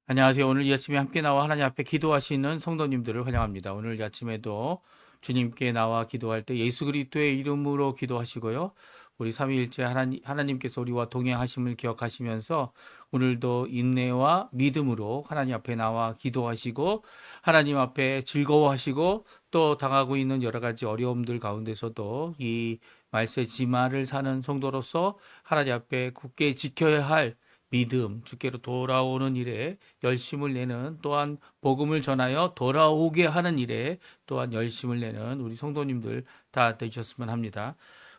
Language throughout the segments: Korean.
안녕하세요. 오늘 이 아침에 함께 나와 하나님 앞에 기도하시는 성도님들을 환영합니다. 오늘 이 아침에도 주님께 나와 기도할 때 예수 그리스도의 이름으로 기도하시고요. 우리 삼위일체 하나님께서 우리와 동행하심을 기억하시면서 오늘도 인내와 믿음으로 하나님 앞에 나와 기도하시고 하나님 앞에 즐거워하시고 또 당하고 있는 여러 가지 어려움들 가운데서도 이 말세 지마를 사는 성도로서 하나님 앞에 굳게 지켜야 할 믿음, 주께로 돌아오는 일에 열심을 내는, 또한 복음을 전하여 돌아오게 하는 일에 또한 열심을 내는 우리 성도님들 다 되셨으면 합니다.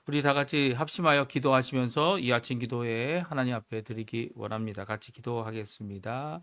우리 다 같이 합심하여 기도하시면서 이 아침 기도에 하나님 앞에 드리기 원합니다. 같이 기도하겠습니다.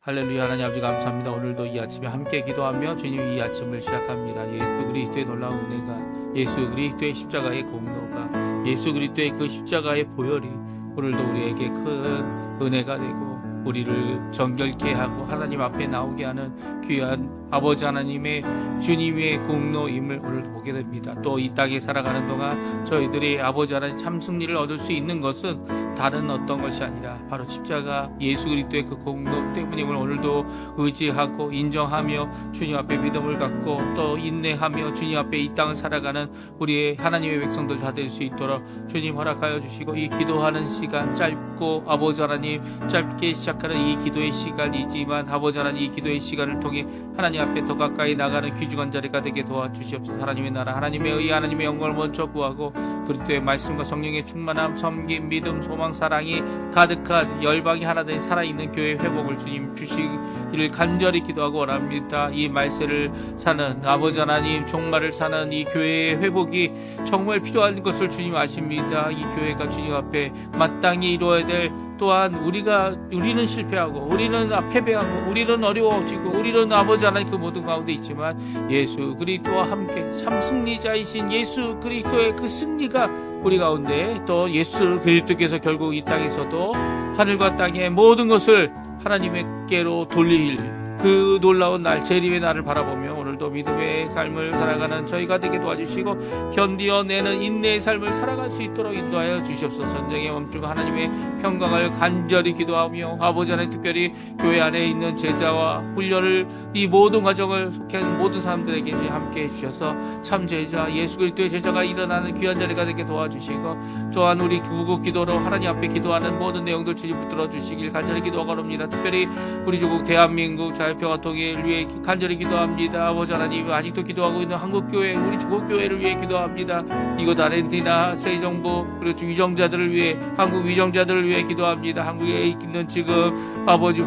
할렐루야. 하나님 아버지 감사합니다. 오늘도 이 아침에 함께 기도하며 주님 이 아침을 시작합니다. 예수 그리스도의 놀라운 은혜가, 예수 그리스도의 십자가의 공로가, 예수 그리스도의 그 십자가의 보혈이 오늘도 우리에게 큰 은혜가 되고 우리를 정결케 하고 하나님 앞에 나오게 하는 귀한 아버지 하나님의 주님의 공로임을 오늘 보게 됩니다. 또 이 땅에 살아가는 동안 저희들이 아버지 하나님 참 승리를 얻을 수 있는 것은 다른 어떤 것이 아니라 바로 십자가 예수 그리스도의 그 공로 때문임을 오늘도 의지하고 인정하며 주님 앞에 믿음을 갖고 또 인내하며 주님 앞에 이 땅을 살아가는 우리의 하나님의 백성들 다 될 수 있도록 주님 허락하여 주시고, 이 기도하는 시간 짧고 아버지 하나님 짧게 시작하는 이 기도의 시간이지만 아버지 하나님 이 기도의 시간을 통해 하나님 앞에 더 가까이 나가는 귀중한 자리가 되게 도와주시옵소서. 하나님의 나라, 하나님의 의, 하나님의 영광을 먼저 구하고 그리스도의 말씀과 성령의 충만함, 섬김, 믿음, 소망, 사랑이 가득한 열방이 하나 된 살아있는 교회 회복을 주님 주시기를 간절히 기도하고 원합니다. 이 말세를 사는 아버지 하나님, 종말을 사는 이 교회의 회복이 정말 필요한 것을 주님 아십니다. 이 교회가 주님 앞에 마땅히 이루어야 될, 또한 우리는 실패하고 우리는 패배하고 우리는 어려워지고 우리는 아버지 하나님 그 모든 가운데 있지만 예수 그리스도와 함께 참 승리자이신 예수 그리스도의 그 승리가 우리 가운데, 또 예수 그리스도께서 결국 이 땅에서도 하늘과 땅의 모든 것을 하나님께로 돌릴 그 놀라운 날, 재림의 날을 바라보며 오늘도 믿음의 삶을 살아가는 저희가 되게 도와주시고 견디어내는 인내의 삶을 살아갈 수 있도록 인도하여 주시옵소서. 전쟁에 멈추고 하나님의 평강을 간절히 기도하며 아버지 하나님, 특별히 교회 안에 있는 제자와 훈련을, 이 모든 과정을 속한 모든 사람들에게 함께 해주셔서 참 제자, 예수 그리스도의 제자가 일어나는 귀한 자리가 되게 도와주시고, 또한 우리 구국 기도로 하나님 앞에 기도하는 모든 내용들 주님 붙들어 주시길 간절히 기도하고 합니다. 특별히 우리 조국 대한민국 자유평화 통일을 위해 간절히 기도합니다. 아버지 하나님, 아직도 기도하고 있는 한국교회, 우리 조국교회를 위해 기도합니다. 이곳 아르헨티나 새 정부 그리고 위정자들을 위해, 한국 위정자들을 위해 기도합니다. 한국에 있는 지금 아버지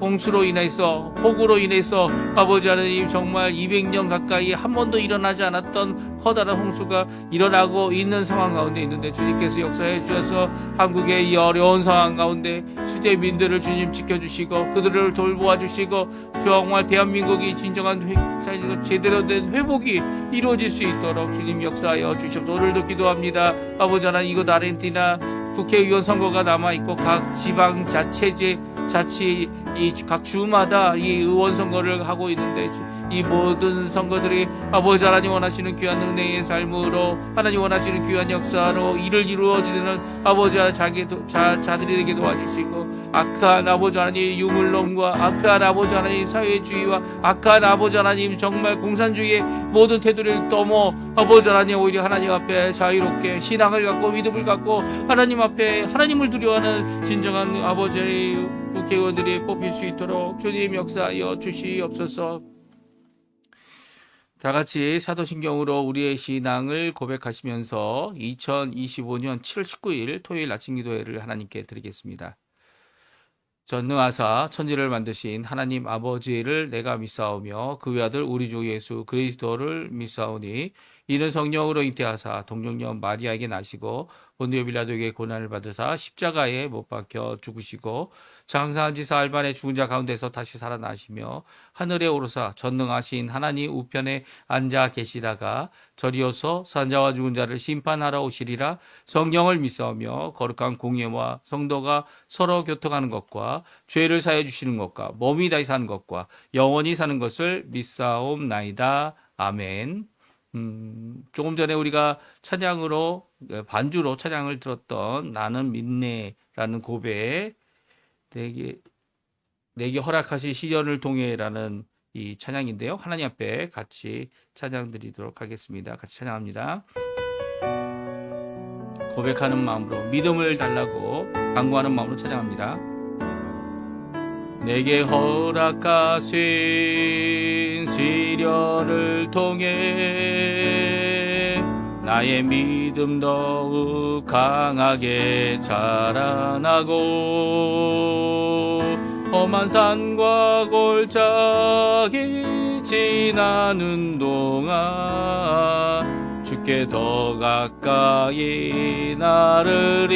홍수로 인해서, 폭우로 인해서 아버지 하나님 정말 200년 가까이 한 번도 일어나지 않았던 커다란 홍수가 일어나고 있는 상황 가운데 있는데 주님께서 역사해 주셔서 한국의 이 어려운 상황 가운데 수재민들을 주님 지켜주시고 그들을 돌보아 주시고 정말 대한민국이 진정한 제대로 된 회복이 이루어질 수 있도록 주님 역사하여 주시옵소서. 오늘도 기도합니다. 아버지 하나님, 이곳 아르헨티나 국회의원 선거가 남아있고 각 지방 자치 이 각 주마다 이 의원 선거를 하고 있는데 이 모든 선거들이 아버지 하나님 원하시는 귀한 은혜의 삶으로, 하나님 원하시는 귀한 역사로 이를 이루어지는 아버지 하나님 자들이 되게 도와주시고, 악한 아버지 하나님 유물론과 악한 아버지 하나님 사회주의와 악한 아버지 하나님 정말 공산주의의 모든 태도를 넘어 아버지 하나님 오히려 하나님 앞에 자유롭게 신앙을 갖고 믿음을 갖고 하나님 앞에 하나님을 두려워하는 진정한 아버지의 국회의원들이 뽑힐 수 있도록 주님 역사하여 주시옵소서. 다 같이 사도신경으로 우리의 신앙을 고백하시면서 2025년 7월 19일 토요일 아침 기도회를 하나님께 드리겠습니다. 전능하사 천지를 만드신 하나님 아버지를 내가 믿사오며 그 외아들 우리 주 예수 그리스도를 믿사오니 이는 성령으로 잉태하사 동정녀 마리아에게 나시고 본디오 빌라도에게 고난을 받으사 십자가에 못 박혀 죽으시고 장사한 지 사흘 만에 죽은 자 가운데서 다시 살아나시며 하늘에 오르사 전능하신 하나님 우편에 앉아 계시다가 저리어서 산자와 죽은 자를 심판하러 오시리라. 성령을 믿사오며 거룩한 공예와 성도가 서로 교통하는 것과 죄를 사해 주시는 것과 몸이 다시 사는 것과 영원히 사는 것을 믿사옵나이다. 아멘. 조금 전에 우리가 반주로 찬양을 들었던 나는 믿네라는 고백, 되게 내게 허락하신 시련을 통해라는 이 찬양인데요. 하나님 앞에 같이 찬양 드리도록 하겠습니다. 같이 찬양합니다. 고백하는 마음으로 믿음을 달라고 간구하는 마음으로 찬양합니다. 내게 허락하신 시련을 통해 나의 믿음 더욱 강하게 자라나고 험한 산과 골짜기 지나는 동안 주께 더 가까이 나를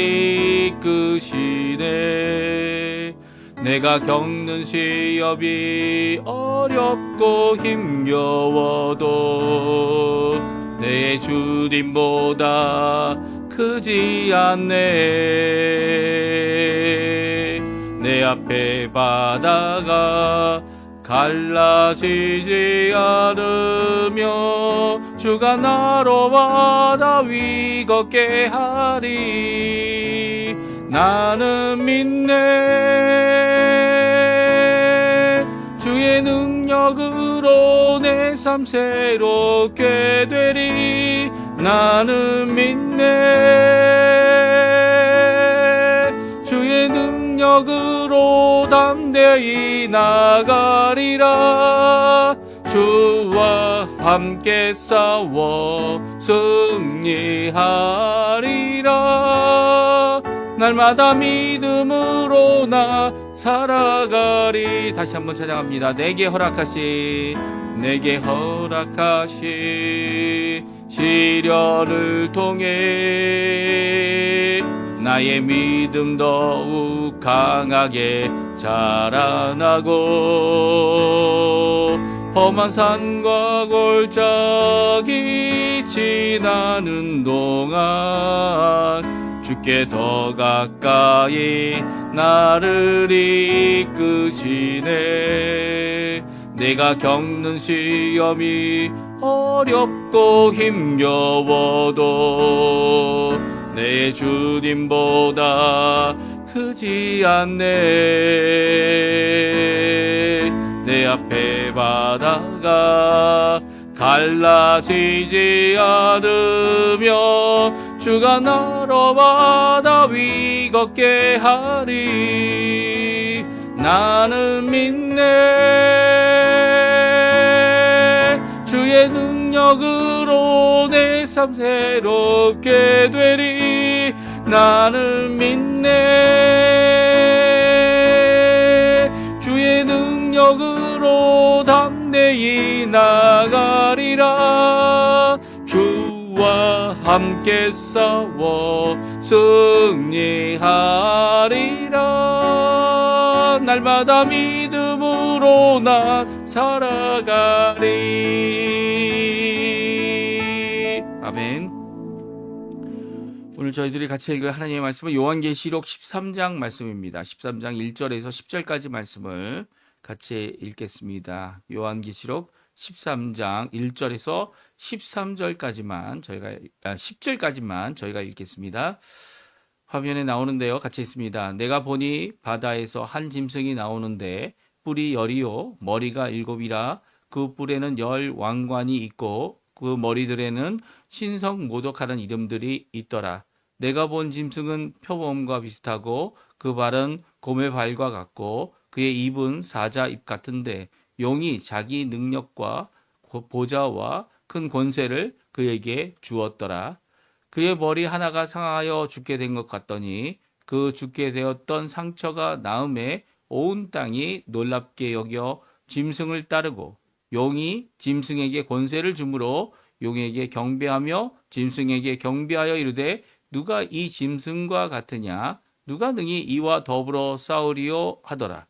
이끄시네. 내가 겪는 시험이 어렵고 힘겨워도 내 주님보다 크지 않네. 내 앞에 바다가 갈라지지 않으며 주가 나로 바다 위 걷게 하리. 나는 믿네. 주의 능력으로 내 삶 새롭게 되리. 나는 믿네. 주의 능력으로 담대히 나가리라. 주와 함께 싸워 승리하리라. 날마다 믿음으로 나 살아가리. 다시 한번 찬양합니다. 내게 허락하신 시련을 통해 나의 믿음 더욱 강하게 자라나고 험한 산과 골짜기 지나는 동안 주께 더 가까이 나를 이끄시네. 내가 겪는 시험이 어렵고 힘겨워도 내 주님보다 크지 않네. 내 앞에 바다가 갈라지지 않으며 주가 나로 바다 위 걷게 하리. 나는 믿네. 주의 능력으로 내 삶 새롭게 되리. 나는 믿네. 주의 능력으로 담대히 나가리라. 주와 함께 싸워 승리하리라. 날마다 믿음으로 난 살아가리. 아멘. 오늘 저희들이 같이 읽을 하나님의 말씀은 요한계시록 13장 말씀입니다. 13장 1절에서 10절까지 말씀을 같이 읽겠습니다. 요한계시록 13장 1절에서 10절까지만 저희가 읽겠습니다. 화면에 나오는데요. 같이 읽습니다. 내가 보니 바다에서 한 짐승이 나오는데 뿔이 열이요 머리가 일곱이라. 그 뿔에는 10 왕관이 있고 그 머리들에는 신성 모독하는 이름들이 있더라. 내가 본 짐승은 표범과 비슷하고 그 발은 곰의 발과 같고 그의 입은 사자 입 같은데 용이 자기 능력과 보좌와 큰 권세를 그에게 주었더라. 그의 머리 하나가 상하여 죽게 된 것 같더니 그 죽게 되었던 상처가 나음에 온 땅이 놀랍게 여겨 짐승을 따르고 용이 짐승에게 권세를 주므로 용에게 경배하며 짐승에게 경배하여 이르되 누가 이 짐승과 같으냐? 누가 능히 이와 더불어 싸우리요 하더라.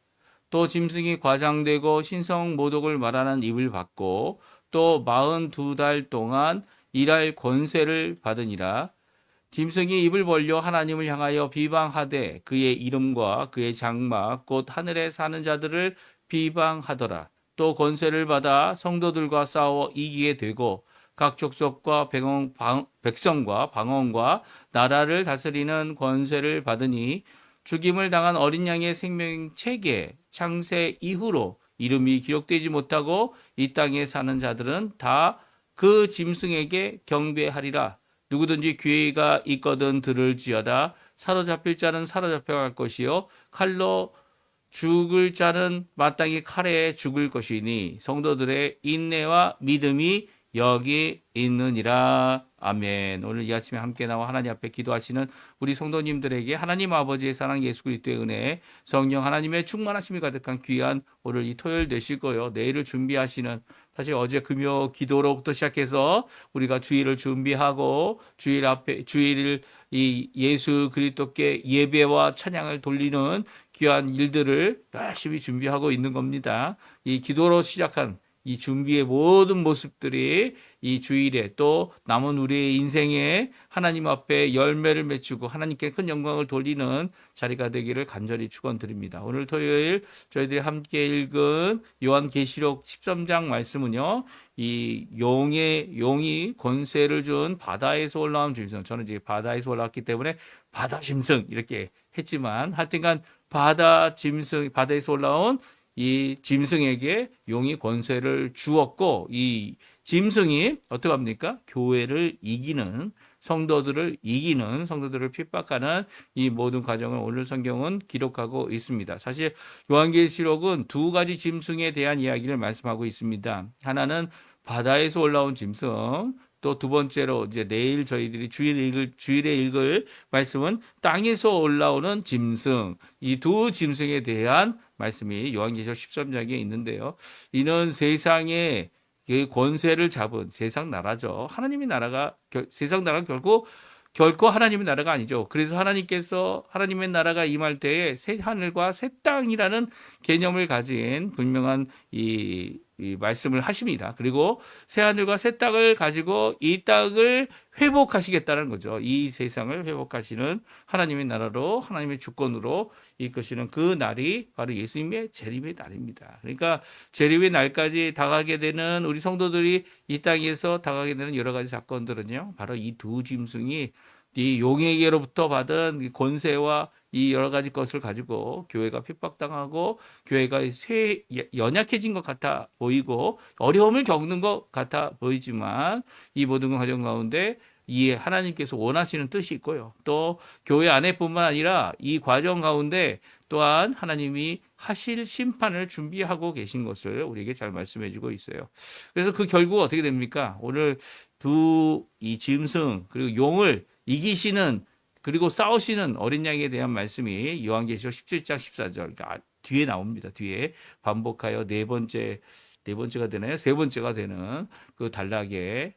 또 짐승이 과장되고 신성 모독을 말하는 입을 받고 또 42달 동안 일할 권세를 받으니라. 짐승이 입을 벌려 하나님을 향하여 비방하되 그의 이름과 그의 장막 곧 하늘에 사는 자들을 비방하더라. 또 권세를 받아 성도들과 싸워 이기게 되고 각 족속과 백성과 방언과 나라를 다스리는 권세를 받으니 죽임을 당한 어린 양의 생명책에 창세 이후로 이름이 기록되지 못하고 이 땅에 사는 자들은 다 그 짐승에게 경배하리라. 누구든지 귀가 있거든 들을지어다. 사로잡힐 자는 사로잡혀갈 것이요 칼로 죽을 자는 마땅히 칼에 죽을 것이니 성도들의 인내와 믿음이 여기 있느니라. 아멘. 오늘 이 아침에 함께 나와 하나님 앞에 기도하시는 우리 성도님들에게 하나님 아버지의 사랑, 예수 그리스도의 은혜, 성령 하나님의 충만하심이 가득한 귀한 오늘 이 토요일 되시고요. 내일을 준비하시는, 사실 어제 금요 기도로부터 시작해서 우리가 주일을 준비하고 주일을 이 예수 그리스도께 예배와 찬양을 돌리는 귀한 일들을 열심히 준비하고 있는 겁니다. 이 기도로 시작한 이 준비의 모든 모습들이 이 주일에 또 남은 우리의 인생에 하나님 앞에 열매를 맺히고 하나님께 큰 영광을 돌리는 자리가 되기를 간절히 축원드립니다. 오늘 토요일 저희들이 함께 읽은 요한계시록 13장 말씀은요, 이 용이 권세를 준 바다에서 올라온 짐승, 저는 이제 바다에서 올라왔기 때문에 바다 짐승 이렇게 했지만 하여튼간 바다에서 올라온 이 짐승에게 용이 권세를 주었고, 이 짐승이 어떻게 합니까? 교회를 이기는, 성도들을 핍박하는 이 모든 과정을 오늘 성경은 기록하고 있습니다. 사실 요한계시록은 두 가지 짐승에 대한 이야기를 말씀하고 있습니다. 하나는 바다에서 올라온 짐승, 또 두 번째로 이제 내일 저희들이 주일에 읽을 말씀은 땅에서 올라오는 짐승, 이 두 짐승에 대한 말씀이 요한계시록 13장에 있는데요. 이는 세상의 권세를 잡은 세상 나라죠. 세상 나라가 결코 하나님의 나라가 아니죠. 그래서 하나님께서 하나님의 나라가 임할 때에 새 하늘과 새 땅이라는 개념을 가진 분명한 이 말씀을 하십니다. 그리고 새 하늘과 새 땅을 가지고 이 땅을 회복하시겠다는 거죠. 이 세상을 회복하시는 하나님의 나라로, 하나님의 주권으로 이끄시는 그 날이 바로 예수님의 재림의 날입니다. 그러니까 재림의 날까지 다가게 되는 우리 성도들이 이 땅에서 다가게 되는 여러 가지 사건들은요, 바로 이 두 짐승이 이 용에게로부터 받은 권세와 이 여러 가지 것을 가지고 교회가 핍박당하고 교회가 연약해진 것 같아 보이고 어려움을 겪는 것 같아 보이지만 이 모든 과정 가운데 이 하나님께서 원하시는 뜻이 있고요. 또 교회 안에뿐만 아니라 이 과정 가운데 또한 하나님이 하실 심판을 준비하고 계신 것을 우리에게 잘 말씀해 주고 있어요. 그래서 그 결국 어떻게 됩니까? 오늘 이 짐승 그리고 용을 이기시는 그리고 싸우시는 어린 양에 대한 말씀이 요한계시록 17장 14절, 그러니까 뒤에 나옵니다. 뒤에 반복하여 세 번째가 되는 그 단락의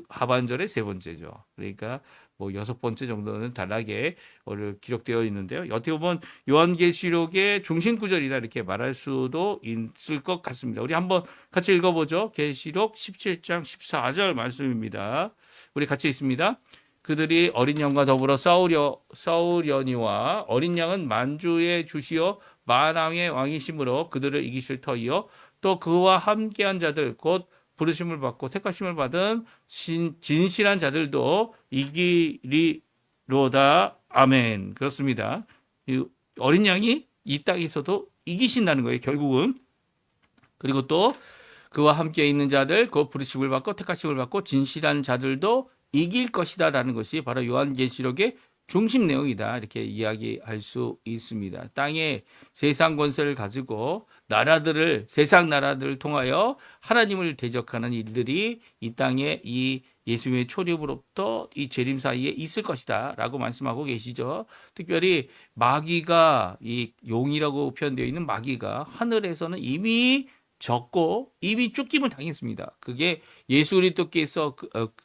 하반절의 세 번째죠. 그러니까 뭐 6번째 정도는 단락에 오늘 기록되어 있는데요. 어떻게 보면 요한계시록의 중심 구절이다 이렇게 말할 수도 있을 것 같습니다. 우리 한번 같이 읽어보죠. 계시록 17장 14절 말씀입니다. 우리 같이 있습니다. 그들이 어린 양과 더불어 싸우려니와 어린 양은 만주의 주시요 만왕의 왕이심으로 그들을 이기실 터이요 또 그와 함께한 자들 곧 부르심을 받고 택하심을 받은 진실한 자들도 이기리로다. 아멘. 그렇습니다. 이 어린 양이 이 땅에서도 이기신다는 거예요, 결국은. 그리고 또 그와 함께 있는 자들 곧 부르심을 받고 택하심을 받고 진실한 자들도 이길 것이다라는 것이 바로 요한계시록의 중심 내용이다 이렇게 이야기할 수 있습니다. 땅에 세상 권세를 가지고 세상 나라들을 통하여 하나님을 대적하는 일들이 이 땅에 이 예수님의 초림으로부터 이 재림 사이에 있을 것이다 라고 말씀하고 계시죠. 특별히 마귀가, 이 용이라고 표현되어 있는 마귀가 하늘에서는 이미 적고 이미 쫓김을 당했습니다. 그게 예수 그리스도께서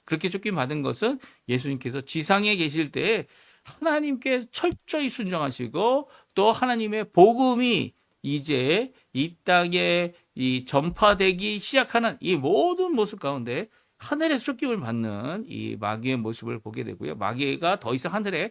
그렇게 쫓김 받은 것은 예수님께서 지상에 계실 때 하나님께 철저히 순종하시고 또 하나님의 복음이 이제 이 땅에 이 전파되기 시작하는 이 모든 모습 가운데 하늘에서 쫓김을 받는 이 마귀의 모습을 보게 되고요. 마귀가 더 이상 하늘에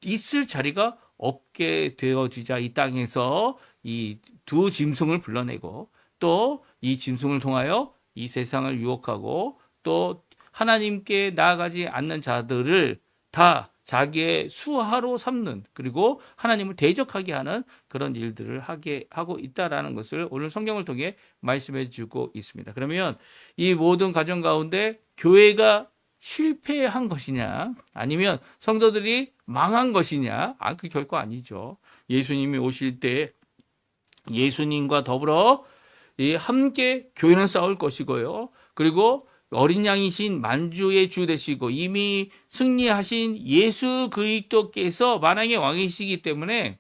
있을 자리가 없게 되어지자 이 땅에서 이 두 짐승을 불러내고 또 이 짐승을 통하여 이 세상을 유혹하고 또 하나님께 나아가지 않는 자들을 다 자기의 수하로 삼는, 그리고 하나님을 대적하게 하는 그런 일들을 하게 하고 있다라는 것을 오늘 성경을 통해 말씀해 주고 있습니다. 그러면 이 모든 과정 가운데 교회가 실패한 것이냐, 아니면 성도들이 망한 것이냐? 그 결코 아니죠. 예수님이 오실 때 예수님과 더불어 함께 교회는 싸울 것이고요. 그리고 어린 양이신 만주의 주 되시고 이미 승리하신 예수 그리스도께서 만왕의 왕이시기 때문에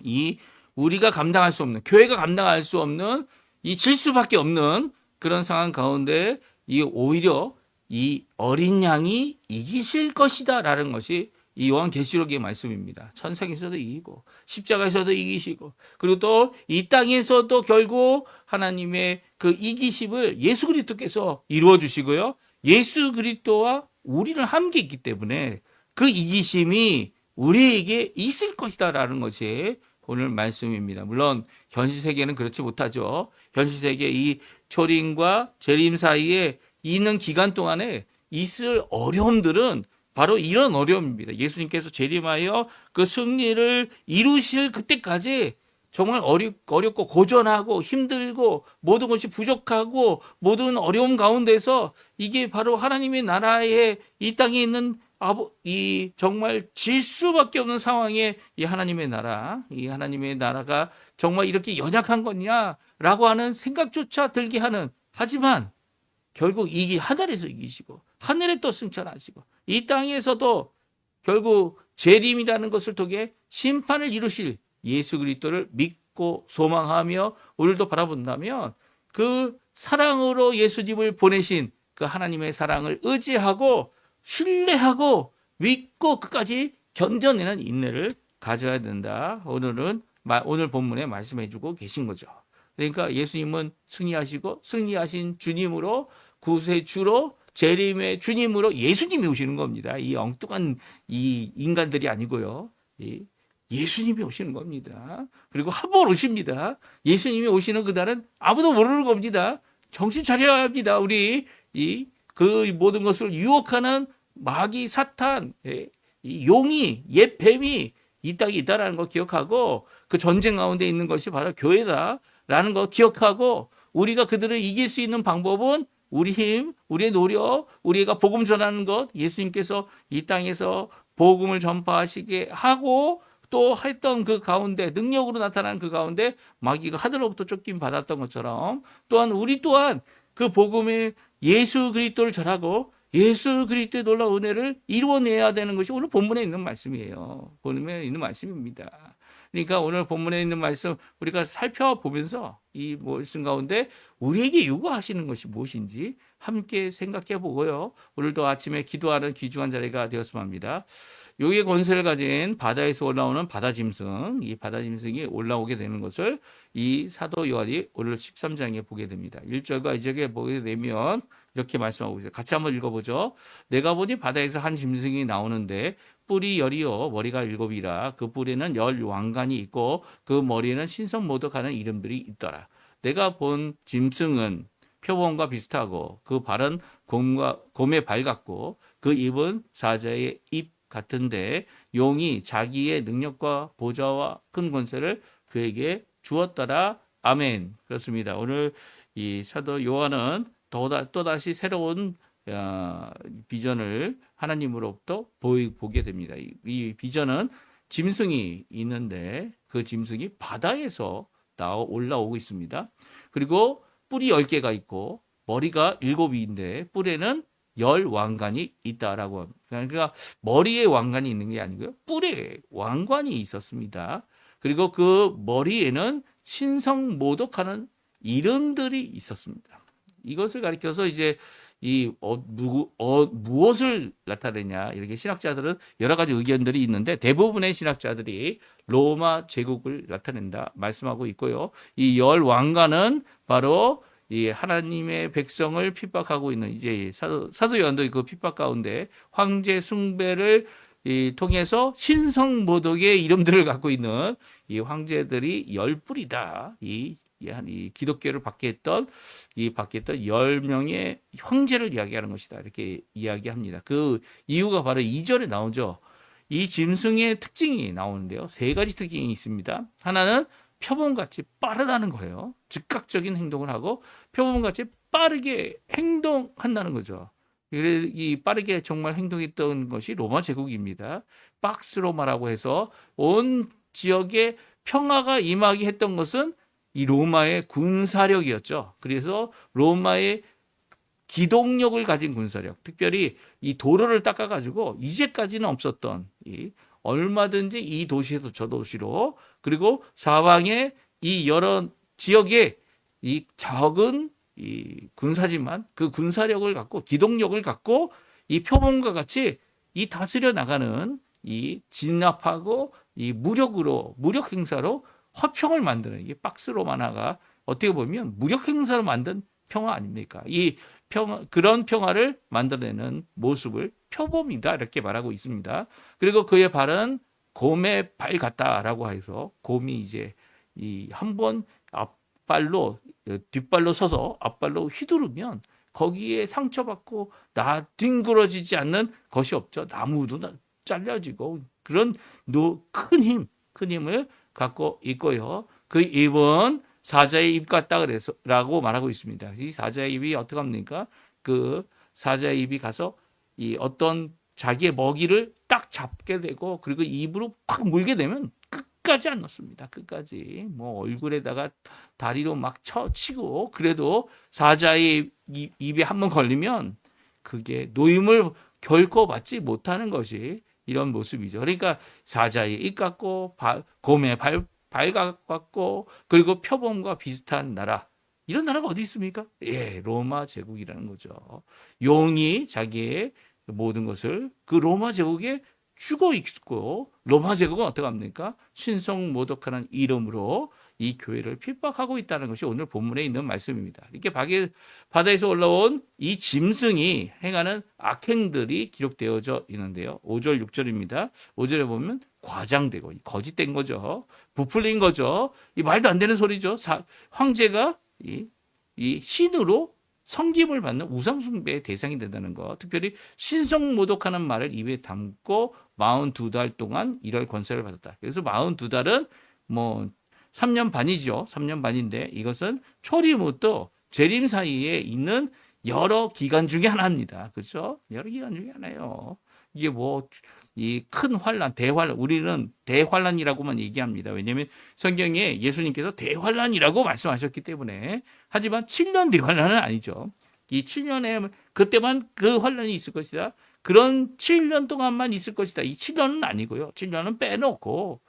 이 우리가 감당할 수 없는, 교회가 감당할 수 없는 이 질수밖에 없는 그런 상황 가운데 이 오히려 이 어린 양이 이기실 것이다라는 것이 이 요한계시록의 말씀입니다. 천상에서도 이기고 십자가에서도 이기시고, 그리고 또 이 땅에서도 결국 하나님의 그 이기심을 예수 그리스도께서 이루어 주시고요. 예수 그리스도와 우리는 함께 있기 때문에 그 이기심이 우리에게 있을 것이다라는 것이 오늘 말씀입니다. 물론 현실 세계는 그렇지 못하죠. 현실 세계 이 초림과 재림 사이에 있는 기간 동안에 있을 어려움들은 바로 이런 어려움입니다. 예수님께서 재림하여 그 승리를 이루실 그때까지 정말 어렵고 고전하고 힘들고 모든 것이 부족하고 모든 어려움 가운데서 이게 바로 하나님의 나라에 이 땅에 있는 이 정말 질 수밖에 없는 상황에 이 하나님의 나라가 정말 이렇게 연약한 거냐라고 하는 생각조차 들게 하는, 하지만 결국 이기 하늘에서 이기시고 하늘에 또 승천하시고 이 땅에서도 결국 재림이라는 것을 통해 심판을 이루실 예수 그리스도를 믿고 소망하며 오늘도 바라본다면 그 사랑으로 예수님을 보내신 그 하나님의 사랑을 의지하고 신뢰하고 믿고 끝까지 견뎌내는 인내를 가져야 된다. 오늘 본문에 말씀해 주고 계신 거죠. 그러니까 예수님은 승리하시고 승리하신 주님으로 구세주로 재림의 주님으로 예수님이 오시는 겁니다. 이 엉뚱한 이 인간들이 아니고요. 예수님이 오시는 겁니다. 그리고 한 번 오십니다. 예수님이 오시는 그날은 아무도 모르는 겁니다. 정신 차려야 합니다. 우리 그 모든 것을 유혹하는 마귀 사탄, 이 용이, 옛 뱀이 이 땅에 있다라는 거 기억하고 그 전쟁 가운데 있는 것이 바로 교회다라는 거 기억하고 우리가 그들을 이길 수 있는 방법은 우리 힘, 우리의 노력, 우리가 복음 전하는 것, 예수님께서 이 땅에서 복음을 전파하시게 하고 또 했던 그 가운데, 능력으로 나타난 그 가운데 마귀가 하늘로부터 쫓김 받았던 것처럼 또한 우리 또한 그 복음의 예수 그리스도를 전하고 예수 그리스도의 놀라운 은혜를 이루어내야 되는 것이 오늘 본문에 있는 말씀이에요. 본문에 있는 말씀입니다. 그러니까 오늘 본문에 있는 말씀 우리가 살펴보면서 이 말씀 가운데 우리에게 요구하시는 것이 무엇인지 함께 생각해 보고요. 오늘도 아침에 기도하는 귀중한 자리가 되었으면 합니다. 용의 권세를 가진 바다에서 올라오는 바다짐승, 이 바다짐승이 올라오게 되는 것을 이 사도 요한이 오늘 13장에 보게 됩니다. 1절과 2절에 보게 되면 이렇게 말씀하고 있어요. 같이 한번 읽어보죠. 내가 보니 바다에서 한 짐승이 나오는데 뿔이 열이요 머리가 일곱이라. 그 뿔에는 열 왕관이 있고 그 머리에는 신성모독하는 이름들이 있더라. 내가 본 짐승은 표범과 비슷하고 그 발은 곰의 발 같고 그 입은 사자의 입 같은데 용이 자기의 능력과 보좌와 큰 권세를 그에게 주었더라. 아멘. 그렇습니다. 오늘 이 사도 요한은 또다시 새로운 비전을 하나님으로부터 보게 됩니다. 이 비전은 짐승이 있는데 그 짐승이 바다에서 올라오고 있습니다. 그리고 뿔이 10개가 있고 머리가 7인데 뿔에는 10 왕관이 있다라고 합니다. 그러니까 머리에 왕관이 있는 게 아니고요. 뿔에 왕관이 있었습니다. 그리고 그 머리에는 신성모독하는 이름들이 있었습니다. 이것을 가리켜서 이제 무엇을 나타내냐, 이렇게 신학자들은 여러 가지 의견들이 있는데 대부분의 신학자들이 로마 제국을 나타낸다 말씀하고 있고요. 이 10 왕관은 바로 이 하나님의 백성을 핍박하고 있는 이제 사도 요한도 그 핍박 가운데 황제 숭배를 통해서 신성모독의 이름들을 갖고 있는 이 황제들이 10뿔이다. 이 기독교를 받게 했던 10명의 형제를 이야기하는 것이다. 이렇게 이야기합니다. 그 이유가 바로 2절에 나오죠. 이 짐승의 특징이 나오는데요. 세 가지 특징이 있습니다. 하나는 표범같이 빠르다는 거예요. 즉각적인 행동을 하고 표범같이 빠르게 행동한다는 거죠. 이 빠르게 정말 행동했던 것이 로마 제국입니다. 박스 로마라고 해서 온 지역에 평화가 임하게 했던 것은 이 로마의 군사력이었죠. 그래서 로마의 기동력을 가진 군사력, 특별히 이 도로를 닦아가지고 이제까지는 없었던 얼마든지 이 도시에서 저 도시로, 그리고 사방에 이 여러 지역에 이 적은 이 군사지만 그 군사력을 갖고 기동력을 갖고 이 표범과 같이 이 다스려 나가는 이 진압하고 이 무력 행사로 화평을 만드는 이게 박스 로마나가 어떻게 보면 무력 행사로 만든 평화 아닙니까? 이 그런 평화를 만들어내는 모습을 표범이다 이렇게 말하고 있습니다. 그리고 그의 발은 곰의 발 같다라고 해서 곰이 이제 이 한번 앞발로 뒷발로 서서 앞발로 휘두르면 거기에 상처받고 뒹굴어지지 않는 것이 없죠. 나무도 잘려지고 그런 큰 힘을 갖고 있고요. 그 입은 사자의 입 같다 그래서라고 말하고 있습니다. 이 사자의 입이 어떻게 합니까? 그 사자의 입이 가서 이 어떤 자기의 먹이를 딱 잡게 되고 그리고 입으로 팍 물게 되면 끝까지 안 넣습니다. 끝까지 뭐 얼굴에다가 다리로 막 치고 그래도 사자의 입에 한번 걸리면 그게 노임을 결코 받지 못하는 것이 이런 모습이죠. 그러니까 사자의 입 같고 곰의 발 같고 그리고 표범과 비슷한 나라. 이런 나라가 어디 있습니까? 예, 로마 제국이라는 거죠. 용이 자기의 모든 것을 그 로마 제국에 주고 있고 로마 제국은 어떻게 합니까? 신성모독하는 이름으로 이 교회를 핍박하고 있다는 것이 오늘 본문에 있는 말씀입니다. 이렇게 바다에서 올라온 이 짐승이 행하는 악행들이 기록되어져 있는데요. 5절, 6절입니다. 5절에 보면 과장되고 거짓된 거죠. 부풀린 거죠. 이 말도 안 되는 소리죠. 황제가 이 신으로 섬김을 받는 우상숭배의 대상이 된다는 거. 특별히 신성모독하는 말을 입에 담고 42달 동안 일할 권세를 받았다. 그래서 42달은 뭐 3년 반이죠. 3년 반인데 이것은 초림부터 재림 사이에 있는 여러 기간 중에 하나입니다. 그렇죠? 여러 기간 중에 하나예요. 이게 뭐 이 큰 환란, 대환란, 우리는 대환란이라고만 얘기합니다. 왜냐하면 성경에 예수님께서 대환란이라고 말씀하셨기 때문에. 하지만 7년 대환란은 아니죠. 이 7년에 그때만 그 환란이 있을 것이다. 그런 7년 동안만 있을 것이다. 이 7년은 아니고요. 7년은 빼놓고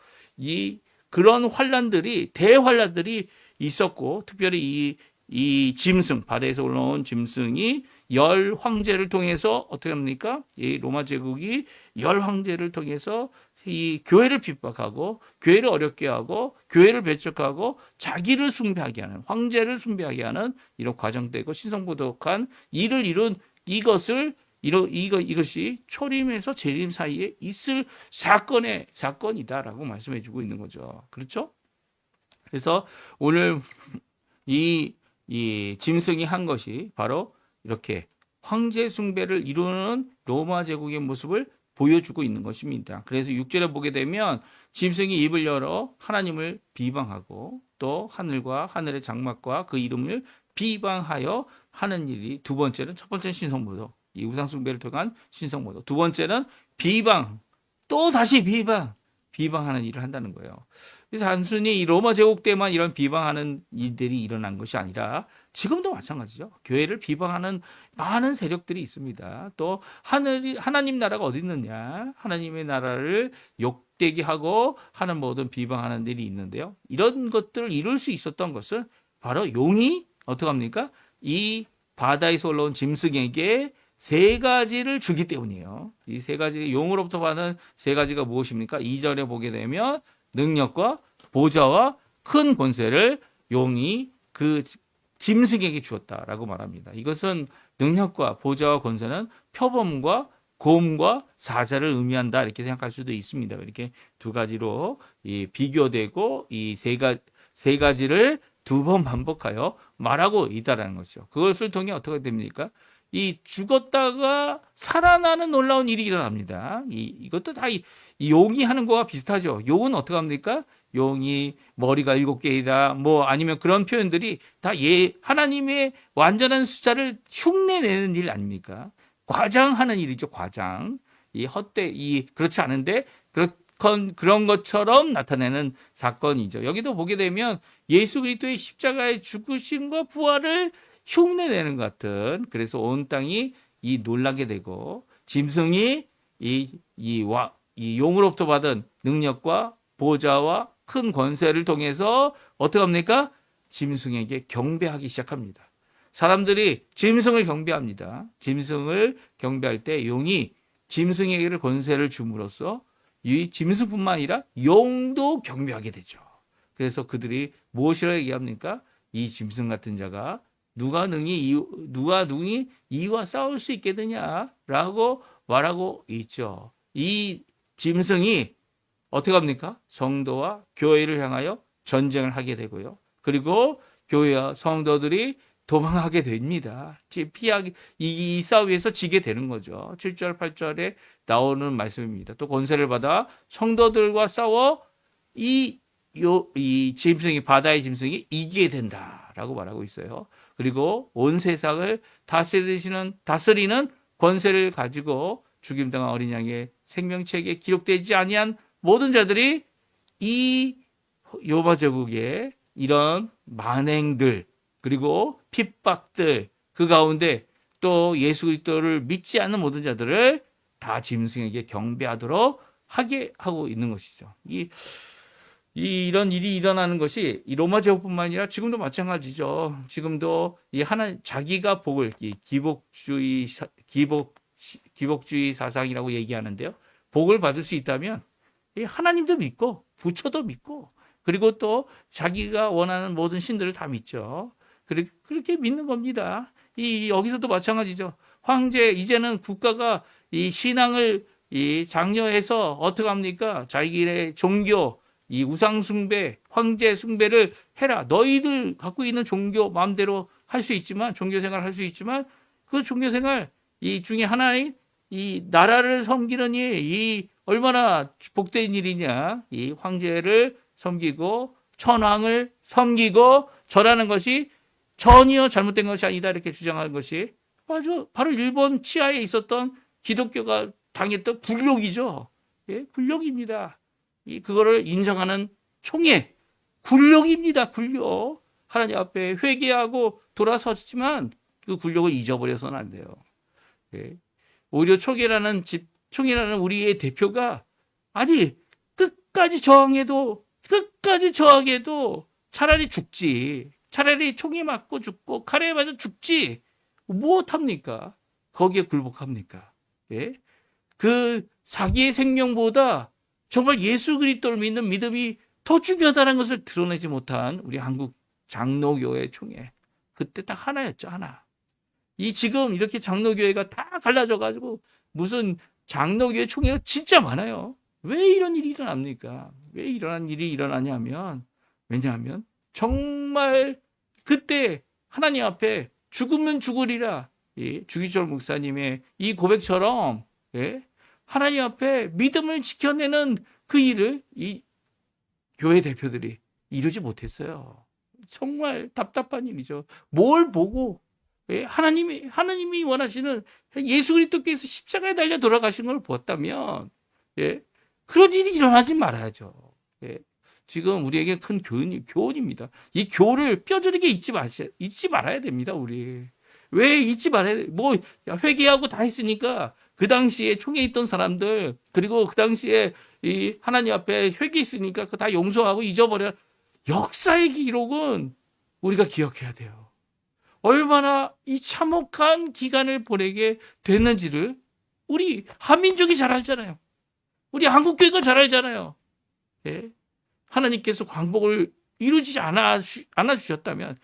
그런 환란들이 대환란들이 있었고 특별히 이 짐승 바다에서 올라온 짐승이 열 황제를 통해서 어떻게 합니까? 이 로마 제국이 열 황제를 통해서 이 교회를 핍박하고 교회를 어렵게 하고 교회를 배척하고 자기를 숭배하게 하는 황제를 숭배하게 하는 이런 과정되고 신성모독한 일을 이룬 이것이 초림에서 재림 사이에 있을 사건이다라고 말씀해주고 있는 거죠. 그렇죠? 그래서 오늘 이 짐승이 한 것이 바로 이렇게 황제 숭배를 이루는 로마 제국의 모습을 보여주고 있는 것입니다. 그래서 6절에 보게 되면 짐승이 입을 열어 하나님을 비방하고 또 하늘과 하늘의 장막과 그 이름을 비방하여 하는 일이 두 번째는 첫 번째는 신성모독, 이 우상숭배를 통한 신성모독. 두 번째는 비방, 또 다시 비방하는 일을 한다는 거예요. 그래서 단순히 이 로마 제국 때만 이런 비방하는 일들이 일어난 것이 아니라 지금도 마찬가지죠. 교회를 비방하는 많은 세력들이 있습니다. 또 하나님 나라가 어디 있느냐? 하나님의 나라를 욕되게 하고 하는 모든 비방하는 일이 있는데요. 이런 것들을 이룰 수 있었던 것은 바로 용이 어떻게 합니까? 이 바다에서 올라온 짐승에게 세 가지를 주기 때문이에요. 이 세 가지, 용으로부터 받은 세 가지가 무엇입니까? 2절에 보게 되면 능력과 보좌와 큰 권세를 용이 그 짐승에게 주었다라고 말합니다. 이것은 능력과 보좌와 권세는 표범과 곰과 사자를 의미한다 이렇게 생각할 수도 있습니다. 이렇게 두 가지로 비교되고 이 세 가지를 두 번 반복하여 말하고 있다라는 것이죠. 그것을 통해 어떻게 됩니까? 이 죽었다가 살아나는 놀라운 일이 일어납니다. 이것도 다 이 용이 하는 거와 비슷하죠. 용은 어떻게 합니까? 용이 머리가 7개이다. 뭐 아니면 그런 표현들이 다 하나님의 완전한 숫자를 흉내내는 일 아닙니까? 과장하는 일이죠. 과장. 그렇지 않은데 그런 것처럼 나타내는 사건이죠. 여기도 보게 되면 예수 그리스도의 십자가의 죽으심과 부활을 흉내내는 것 같은, 그래서 온 땅이 놀라게 되고 짐승이 이 용으로부터 받은 능력과 보좌와 큰 권세를 통해서 어떻게 합니까? 짐승에게 경배하기 시작합니다. 사람들이 짐승을 경배합니다. 짐승을 경배할 때 용이 짐승에게 권세를 줌으로써 이 짐승뿐만 아니라 용도 경배하게 되죠. 그래서 그들이 무엇이라고 얘기합니까? 이 짐승 같은 자가 누가 능히 이와 싸울 수 있겠느냐라고 말하고 있죠. 이 짐승이 어떻게 합니까? 성도와 교회를 향하여 전쟁을 하게 되고요. 그리고 교회와 성도들이 도망하게 됩니다. 이 싸움에서 지게 되는 거죠. 7절, 8절에 나오는 말씀입니다. 또 권세를 받아 성도들과 싸워 이 짐승이, 바다의 짐승이 이기게 된다라고 말하고 있어요. 그리고 온 세상을 다스리는 권세를 가지고 죽임당한 어린 양의 생명책에 기록되지 아니한 모든 자들이 이 로마 제국의 이런 만행들, 그리고 핍박들, 그 가운데 또 예수 그리스도를 믿지 않는 모든 자들을 다 짐승에게 경배하도록 하게 하고 있는 것이죠. 이런 일이 일어나는 것이 이 로마 제국뿐만 아니라 지금도 마찬가지죠. 지금도 자기가 복을, 기복주의 사상이라고 얘기하는데요. 복을 받을 수 있다면 하나님도 믿고 부처도 믿고, 그리고 또 자기가 원하는 모든 신들을 다 믿죠. 그렇게 믿는 겁니다. 여기서도 마찬가지죠. 이제는 국가가 이 신앙을 장려해서 어떻게 합니까? 자기의 종교, 이 우상숭배, 황제 숭배를 해라. 너희들 갖고 있는 종교 마음대로 할 수 있지만, 종교생활 할 수 있지만, 그 종교생활 중에 하나인 이 나라를 섬기는 이 얼마나 복된 일이냐. 이 황제를 섬기고 천황을 섬기고 절하는 것이 전혀 잘못된 것이 아니다, 이렇게 주장하는 것이 바로 일본 치하에 있었던 기독교가 당했던 굴욕이죠. 예, 굴욕입니다. 그거를 인정하는 총회, 굴욕입니다. 굴욕. 하나님 앞에 회개하고 돌아섰지만 그 굴욕을 잊어버려서는 안 돼요. 예. 오히려 총회라는 우리의 대표가 끝까지 저항해도 차라리 죽지. 차라리 총에 맞고 죽고 칼에 맞아 죽지. 무엇합니까? 거기에 굴복합니까? 예? 그 자기의 생명보다 정말 예수 그리스도를 믿는 믿음이 더 중요하다는 것을 드러내지 못한 우리 한국 장로교회 총회. 그때 딱 하나였죠, 하나. 지금 이렇게 장로교회가 다 갈라져가지고 무슨 장로교회 총회가 진짜 많아요. 왜 이런 일이 일어납니까? 왜 이런 일이 일어나냐면, 왜냐하면 정말 그때 하나님 앞에 죽으면 죽으리라. 주기철 목사님의 이 고백처럼, 예? 하나님 앞에 믿음을 지켜내는 그 일을 이 교회 대표들이 이루지 못했어요. 정말 답답한 일이죠. 뭘 보고, 예? 하나님이 원하시는 예수 그리스도께서 십자가에 달려 돌아가신 걸 보았다면, 예? 그런 일이 일어나지 말아야죠. 예? 지금 우리에게 큰 교훈입니다. 이 교훈을 뼈저리게 잊지 말아야 됩니다, 우리. 왜 잊지 말아야 돼? 회개하고 다 했으니까 그 당시에 총에 있던 사람들, 그리고 그 당시에 이 하나님 앞에 회개했으니까 그거 다 용서하고 잊어버려. 역사의 기록은 우리가 기억해야 돼요. 얼마나 이 참혹한 기간을 보내게 됐는지를 우리 한민족이 잘 알잖아요. 우리 한국교회가 잘 알잖아요. 예? 하나님께서 광복을 이루지 않아 주셨다면,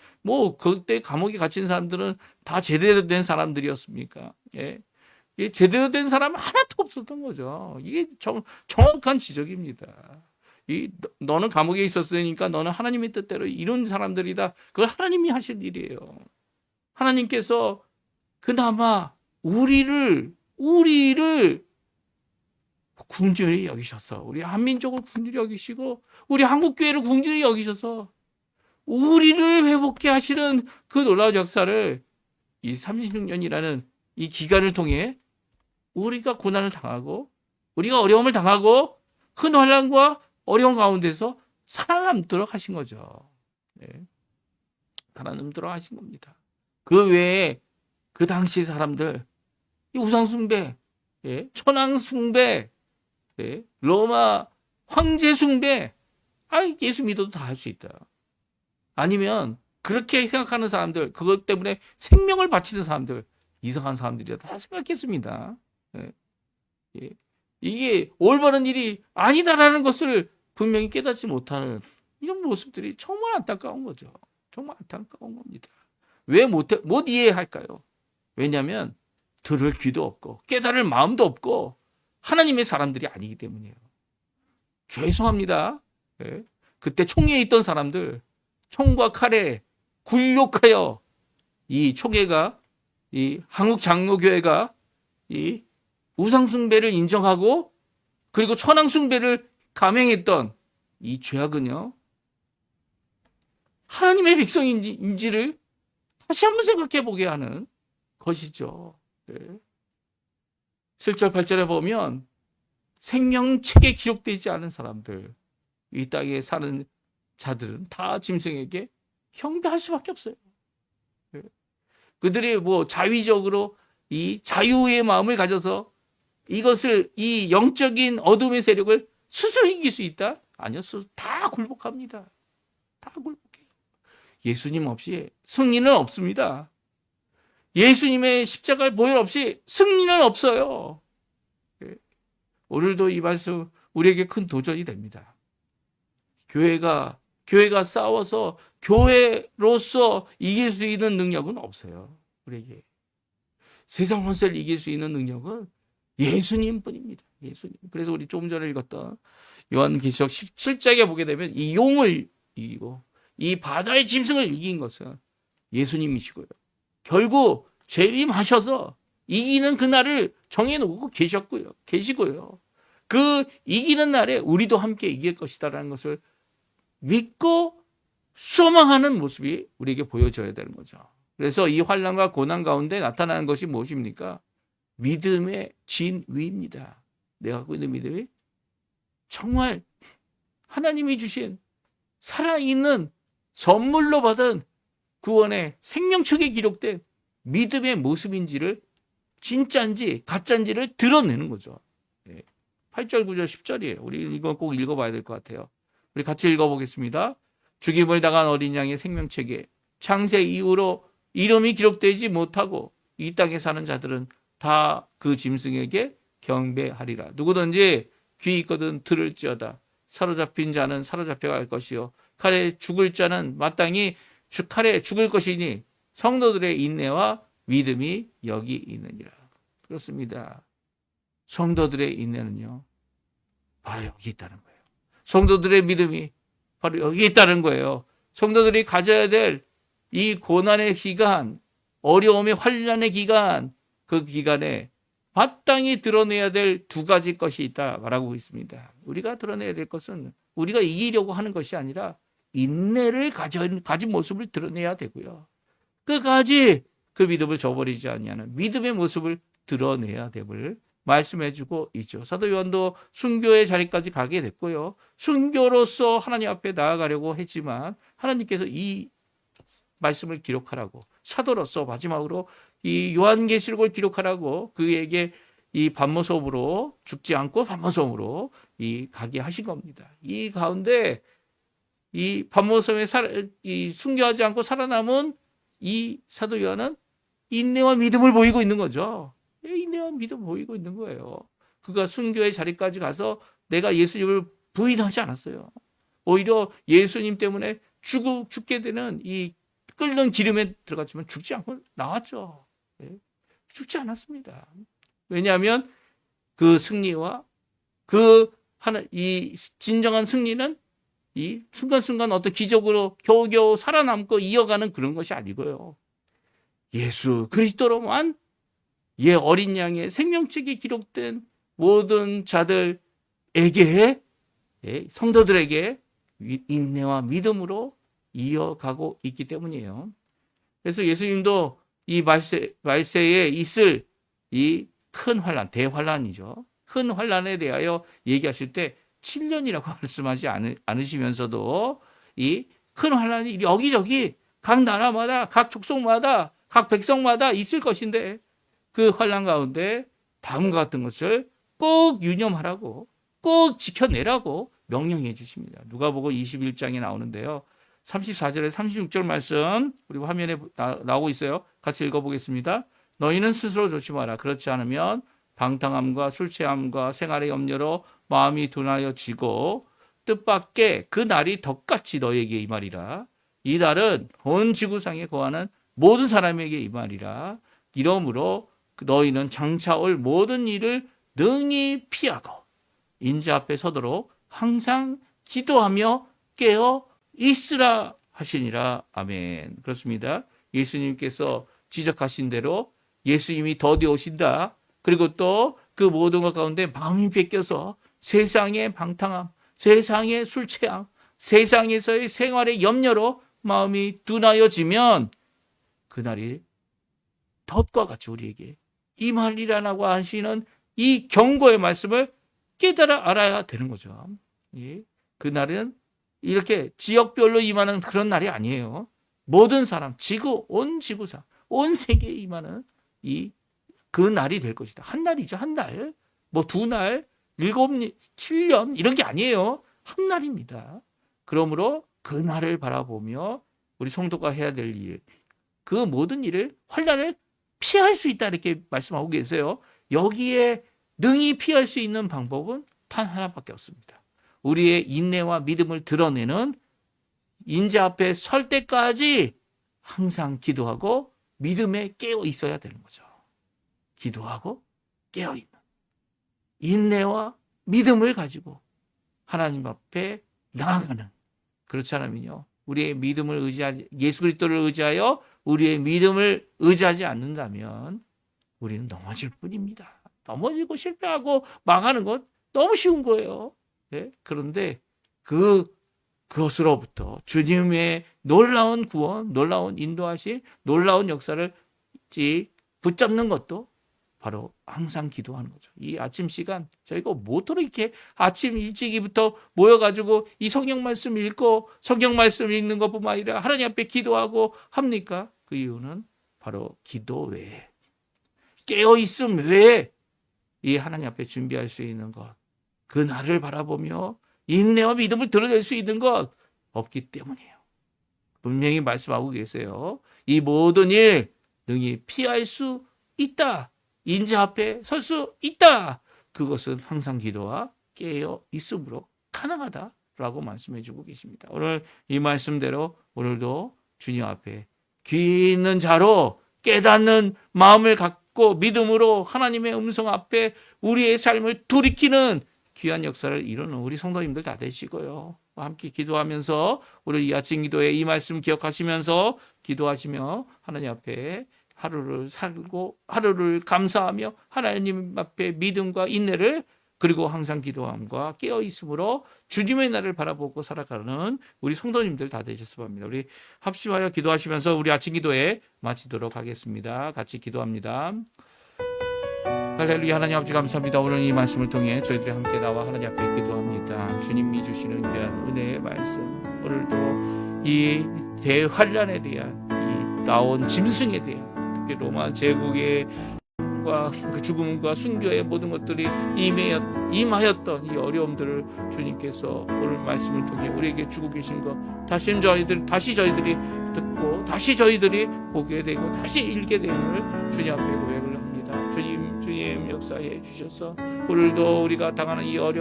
그때 감옥에 갇힌 사람들은 다 제대로 된 사람들이었습니까? 예. 제대로 된 사람은 하나도 없었던 거죠. 이게 정확한 지적입니다. 너는 감옥에 있었으니까 너는 하나님의 뜻대로 이룬 사람들이다. 그걸 하나님이 하실 일이에요. 하나님께서 그나마 우리를 궁절히 여기셔서 우리 한민족을 궁절히 여기시고 우리 한국교회를 궁절히 여기셔서 우리를 회복케 하시는 그 놀라운 역사를 이 36년이라는 이 기간을 통해 우리가 고난을 당하고 우리가 어려움을 당하고 큰 환난과 어려움 가운데서 살아남도록 하신 거죠. 네. 살아남도록 하신 겁니다. 그 외에 그 당시 사람들 이 우상숭배, 예, 천황숭배, 예, 로마 황제숭배, 예수 믿어도 다 할 수 있다. 아니면 그렇게 생각하는 사람들, 그것 때문에 생명을 바치는 사람들, 이상한 사람들이다 다 생각했습니다. 예. 예. 이게 올바른 일이 아니다라는 것을 분명히 깨닫지 못하는 이런 모습들이 정말 안타까운 거죠. 정말 안타까운 겁니다. 왜 못 이해할까요? 왜냐하면 들을 귀도 없고 깨달을 마음도 없고 하나님의 사람들이 아니기 때문이에요. 죄송합니다. 예. 그때 총회에 있던 사람들 총과 칼에 굴욕하여 이 총회가 이 한국 장로교회가 이 우상숭배를 인정하고 그리고 천황숭배를 감행했던 이 죄악은요 하나님의 백성인지를 다시 한번 생각해 보게 하는 것이죠. 네. 7절 8절에 보면 생명책에 기록되지 않은 사람들, 이 땅에 사는 자들은 다 짐승에게 형배할 수밖에 없어요. 네. 그들이 뭐 자위적으로 이 자유의 마음을 가져서 이것을 이 영적인 어둠의 세력을 스스로 이길 수 있다? 아니요, 다 굴복합니다. 다 굴복해요. 예수님 없이 승리는 없습니다. 예수님의 십자가의 보혈 없이 승리는 없어요. 오늘도 이 말씀 우리에게 큰 도전이 됩니다. 교회가 싸워서 교회로서 이길 수 있는 능력은 없어요. 우리에게. 세상 원세를 이길 수 있는 능력은 예수님뿐입니다. 예수님. 그래서 우리 조금 전에 읽었던 요한계시록 17장에 보게 되면 이 용을 이기고 이 바다의 짐승을 이긴 것은 예수님이시고요. 결국 재림하셔서 이기는 그날을 정해놓고 계시고요. 그 이기는 날에 우리도 함께 이길 것이다라는 것을 믿고 소망하는 모습이 우리에게 보여져야 되는 거죠. 그래서 이 환난과 고난 가운데 나타나는 것이 무엇입니까? 믿음의 진위입니다. 내가 갖고 있는 믿음이 정말 하나님이 주신 살아있는 선물로 받은 구원의 생명책에 기록된 믿음의 모습인지를 진짜인지 가짜인지를 드러내는 거죠. 8절, 9절, 10절이에요. 우리 이거 꼭 읽어봐야 될 것 같아요. 우리 같이 읽어보겠습니다. 죽임을 당한 어린 양의 생명책에 창세 이후로 이름이 기록되지 못하고 이 땅에 사는 자들은 다 그 짐승에게 경배하리라. 누구든지 귀 있거든 들을지어다. 사로잡힌 자는 사로잡혀 갈 것이요 칼에 죽을 자는 마땅히 칼에 죽을 것이니 성도들의 인내와 믿음이 여기 있느니라. 그렇습니다. 성도들의 인내는요 바로 여기 있다는 거예요. 성도들의 믿음이 바로 여기 있다는 거예요. 성도들이 가져야 될 이 고난의 기간, 어려움의 환난의 기간, 그 기간에 마땅히 드러내야 될 두 가지 것이 있다 말하고 있습니다. 우리가 드러내야 될 것은 우리가 이기려고 하는 것이 아니라 인내를 가진 모습을 드러내야 되고요. 끝까지 그 믿음을 저버리지 않냐는 믿음의 모습을 드러내야 됨을 말씀해주고 있죠. 사도 요한도 순교의 자리까지 가게 됐고요. 순교로서 하나님 앞에 나아가려고 했지만 하나님께서 이 말씀을 기록하라고 사도로서 마지막으로 이 요한계시록을 기록하라고 그에게 이 반모섬으로 죽지 않고 반모섬으로 이 가게 하신 겁니다. 이 가운데 이 반모섬에 이 순교하지 않고 살아남은 이 사도 요한은 인내와 믿음을 보이고 있는 거죠. 인내와 믿음을 보이고 있는 거예요. 그가 순교의 자리까지 가서 내가 예수님을 부인하지 않았어요. 오히려 예수님 때문에 죽게 되는 이 끓는 기름에 들어갔지만 죽지 않고 나왔죠. 죽지 않았습니다. 왜냐하면 그 승리와 이 진정한 승리는 이 순간순간 어떤 기적으로 겨우겨우 살아남고 이어가는 그런 것이 아니고요. 예수 그리스도로만 어린 양의 생명책에 기록된 모든 자들에게, 성도들에게 인내와 믿음으로 이어가고 있기 때문이에요. 그래서 예수님도 이 말세에 있을 이 큰 환란, 대환란이죠. 큰 환란에 대하여 얘기하실 때 7년이라고 말씀하지 않으시면서도 이 큰 환란이 여기저기 각 나라마다, 각 족속마다, 각 백성마다 있을 것인데 그 환란 가운데 다음과 같은 것을 꼭 유념하라고, 꼭 지켜내라고 명령해 주십니다. 누가복음 21장에 나오는데요. 34절에 36절 말씀 우리 화면에 나오고 있어요. 같이 읽어보겠습니다. 너희는 스스로 조심하라. 그렇지 않으면 방탕함과 술취함과 생활의 염려로 마음이 둔하여지고 뜻밖의 그 날이 덕같이 너에게 임하리라. 이 날은 온 지구상에 거하는 모든 사람에게 임하리라. 이러므로 너희는 장차 올 모든 일을 능히 피하고 인자 앞에 서도록 항상 기도하며 깨어 있으라 하시니라. 아멘. 그렇습니다. 예수님께서 지적하신 대로 예수님이 더디 오신다. 그리고 또 그 모든 것 가운데 마음이 뺏겨서 세상의 방탕함, 세상의 술취함, 세상에서의 생활의 염려로 마음이 둔하여지면 그날이 덫과 같이 우리에게 임하리라고 하시는 이 경고의 말씀을 깨달아 알아야 되는 거죠. 그날은 이렇게 지역별로 임하는 그런 날이 아니에요. 모든 사람, 온 지구상, 온 세계에 임하는 그 날이 될 것이다. 한 날이죠, 한 날. 뭐 2날, 7년 이런 게 아니에요. 한 날입니다. 그러므로 그 날을 바라보며 우리 성도가 해야 될 일, 그 모든 일을, 환난을 피할 수 있다 이렇게 말씀하고 계세요. 여기에 능히 피할 수 있는 방법은 단 하나밖에 없습니다. 우리의 인내와 믿음을 드러내는 인자 앞에 설 때까지 항상 기도하고 믿음에 깨어 있어야 되는 거죠. 기도하고 깨어 있는 인내와 믿음을 가지고 하나님 앞에 나아가는, 그렇지 않으면요, 우리의 믿음을 의지하지, 예수 그리스도를 의지하여 우리의 믿음을 의지하지 않는다면 우리는 넘어질 뿐입니다. 넘어지고 실패하고 망하는 건 너무 쉬운 거예요. 그런데 그것으로부터 주님의 놀라운 구원, 놀라운 인도하심, 놀라운 역사를 붙잡는 것도 바로 항상 기도하는 거죠. 이 아침 시간 저희가 모토로 이렇게 아침 일찍이부터 모여가지고 이 성경 말씀 읽고 성경 말씀 읽는 것뿐만 아니라 하나님 앞에 기도하고 합니까? 그 이유는 바로 기도 외에, 깨어있음 외에 이 하나님 앞에 준비할 수 있는 것, 그 날을 바라보며 인내와 믿음을 드러낼 수 있는 것 없기 때문이에요. 분명히 말씀하고 계세요. 이 모든 일 능히 피할 수 있다. 인자 앞에 설 수 있다. 그것은 항상 기도와 깨어 있음으로 가능하다라고 말씀해 주고 계십니다. 오늘 이 말씀대로 오늘도 주님 앞에 귀 있는 자로 깨닫는 마음을 갖고 믿음으로 하나님의 음성 앞에 우리의 삶을 돌이키는 귀한 역사를 이루는 우리 성도님들 다 되시고요. 함께 기도하면서 우리 이 아침 기도에 이 말씀 기억하시면서 기도하시며 하나님 앞에 하루를 살고 하루를 감사하며 하나님 앞에 믿음과 인내를, 그리고 항상 기도함과 깨어있음으로 주님의 날을 바라보고 살아가는 우리 성도님들 다 되셨으면 합니다. 우리 합심하여 기도하시면서 우리 아침 기도에 마치도록 하겠습니다. 같이 기도합니다. 할렐루야. 하나님 아버지 감사합니다. 오늘 이 말씀을 통해 저희들이 함께 나와 하나님 앞에 기도합니다. 주님이 주시는 귀한 은혜의 말씀, 오늘도 이 대환란에 대한 이 나온 짐승에 대한, 특히 로마 제국의 그 죽음과 순교의 모든 것들이 임하였던 이 어려움들을 주님께서 오늘 말씀을 통해 우리에게 주고 계신 것, 다시 저희들이 듣고 다시 저희들이 보게 되고 다시 읽게 됨을 주님 앞에 고백을 합니다. 주님 역사해 주셔서 오늘도 우리가 당하는 이 어려움